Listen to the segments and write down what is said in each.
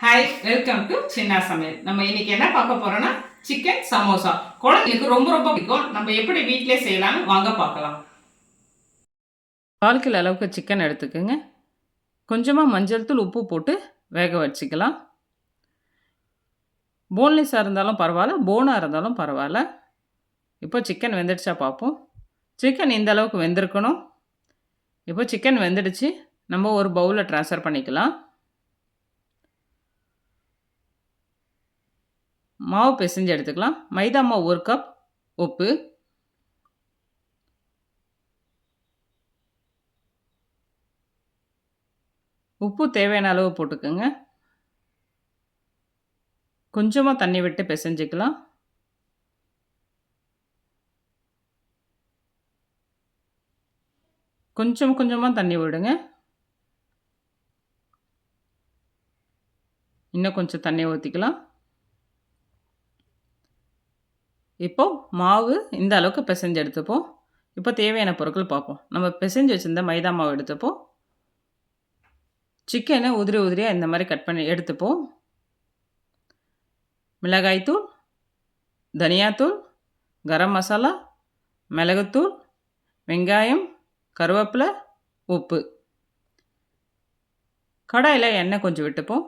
Hi, welcome to சின்ன சமையல். நம்ம இன்னைக்கு என்ன பார்க்க போறோம்னா சிக்கன் சமோசா. குழந்தைங்களுக்கு ரொம்ப ரொம்ப பிடிக்கும். நம்ம எப்படி வீட்டிலே செய்யலாம்னு வாங்க பார்க்கலாம். 1/4 கிலோ அளவுக்கு சிக்கன் எடுத்துக்கோங்க. கொஞ்சமாக மஞ்சள் தூள், உப்பு போட்டு வேக வச்சுக்கலாம். போன்லெஸ்ஸாக இருந்தாலும் பரவாயில்ல, போனாக இருந்தாலும் பரவாயில்ல. இப்போ சிக்கன் வெந்துடுச்சா பார்ப்போம். சிக்கன் இந்த அளவுக்கு வெந்திருக்கணும். இப்போ சிக்கன் வெந்துடுச்சு. நம்ம ஒரு பவுலில் ட்ரான்ஸ்ஃபர் பண்ணிக்கலாம். மாவு பிசைஞ்சு எடுத்துக்கலாம். மைதா மாவு 1 கப், உப்பு, உப்பு தேவையான அளவு போட்டுக்கோங்க. கொஞ்சமாக தண்ணி விட்டு பிசைஞ்சிக்கலாம். கொஞ்சமாக தண்ணி விடுங்க. இன்னும் கொஞ்சம் தண்ணி ஊற்றிக்கலாம். இப்போது மாவு இந்த அளவுக்கு பிசைஞ்சு எடுத்துப்போம். இப்போ தேவையான பொருட்கள் பார்ப்போம். நம்ம பிசைஞ்சு வச்சுருந்த மைதா மாவு எடுத்துப்போம். சிக்கனை உதிரியாக இந்த மாதிரி கட் பண்ணி எடுத்துப்போம். மிளகாய்த்தூள், தனியாத்தூள், கரம் மசாலா, மிளகுத்தூள், வெங்காயம், கருவேப்பிலை, உப்பு. கடாயில் எண்ணெய் கொஞ்சம் விட்டுப்போம்.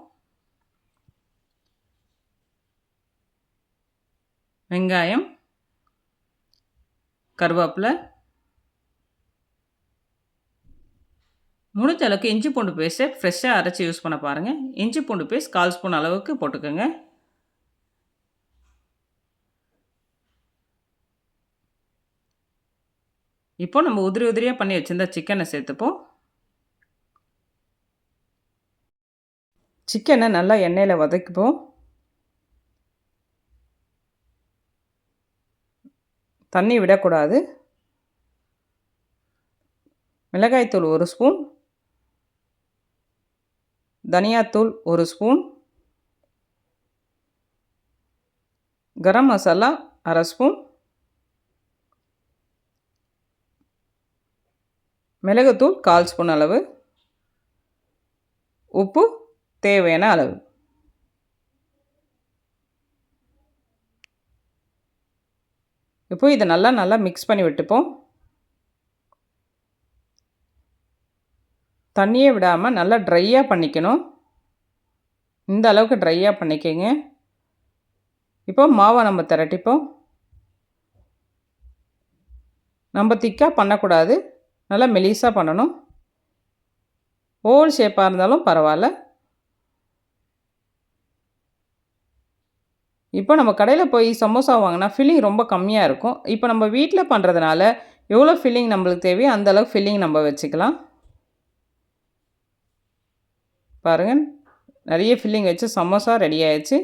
வெங்காயம், கருவேப்பிலை, முடிஞ்ச அளவுக்கு இஞ்சி பூண்டு பேஸ்ட்டை ஃப்ரெஷ்ஷாக அரைச்சி யூஸ் பண்ண பாருங்கள். இஞ்சி பூண்டு பேஸ்ட் 1/4 ஸ்பூன் அளவுக்கு போட்டுக்கோங்க. இப்போ நம்ம உதிரியாக பண்ணி வச்சுருந்த சிக்கனை சேர்த்துப்போம். சிக்கனை நல்லா எண்ணெயில் வதக்கிப்போம். தண்ணி விடக்கூடாது. மிளகாய்த்தூள் 1 ஸ்பூன், தனியாத்தூள் 1 ஸ்பூன், கரம் மசாலா 1/2 ஸ்பூன், மிளகுத்தூள் 1/4 ஸ்பூன் அளவு, உப்பு தேவையான அளவு. இப்போ இதை நல்லா மிக்ஸ் பண்ணி விட்டுப்போம். தண்ணியே விடாமல் நல்லா ட்ரையாக பண்ணிக்கணும். இந்த அளவுக்கு ட்ரையாக பண்ணிக்கங்க. இப்போ மாவை நம்ம திரட்டிப்போம். நம்ம திக்காக பண்ணக்கூடாது, நல்லா மெலிசாக பண்ணணும். ஓவல் ஷேப்பாக இருந்தாலும் பரவாயில்ல. இப்போ நம்ம கடையில் போய் சமோசா வாங்கினா ஃபில்லிங் ரொம்ப கம்மியாக இருக்கும். இப்போ நம்ம வீட்டில் பண்ணுறதுனால எவ்வளோ ஃபில்லிங் நம்மளுக்கு தேவையோ அந்தளவுக்கு ஃபில்லிங் நம்ம வச்சுக்கலாம். பாருங்கள், நிறைய ஃபில்லிங் வச்சு சமோசா ரெடி ஆயிடுச்சு.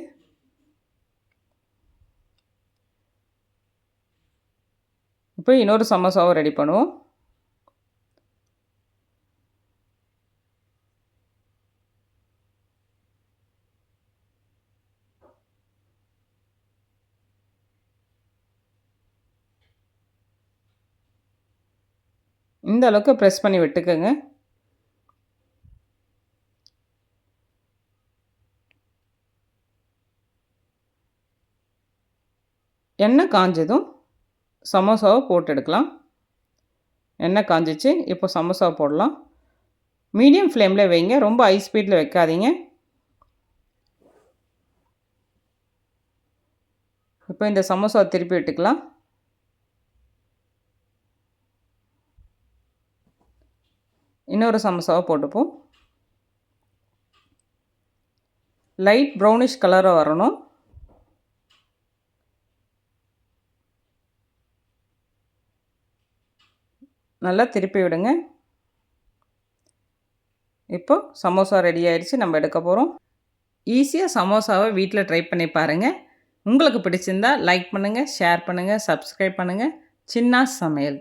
இப்போ இன்னொரு சமோசாவை ரெடி பண்ணுவோம். இந்த அளவுக்கு ப்ரெஸ் பண்ணி விட்டுக்கோங்க. எண்ணெய் காஞ்சதும் சமோசாவை போட்டு எடுக்கலாம். எண்ணெய் காஞ்சிச்சு. இப்போ சமோசாவை போடலாம். மீடியம் ஃப்ளேமில் வைங்க, ரொம்ப ஹை ஸ்பீடில் வைக்காதீங்க. இப்போ இந்த சமோசாவை திருப்பி விட்டுக்கலாம். இன்னொரு சமோசாவை போட்டுப்போம். லைட் ப்ரௌனிஷ் கலராக வரணும். நல்லா திருப்பி விடுங்க. இப்போ சமோசா ரெடி ஆயிடுச்சு. நம்ம எடுக்க போகிறோம். ஈஸியாக சமோசாவை வீட்டில் ட்ரை பண்ணி பாருங்கள். உங்களுக்கு பிடிச்சிருந்தா லைக் பண்ணுங்கள், ஷேர் பண்ணுங்கள், சப்ஸ்கிரைப் பண்ணுங்கள். சின்னா சமையல்.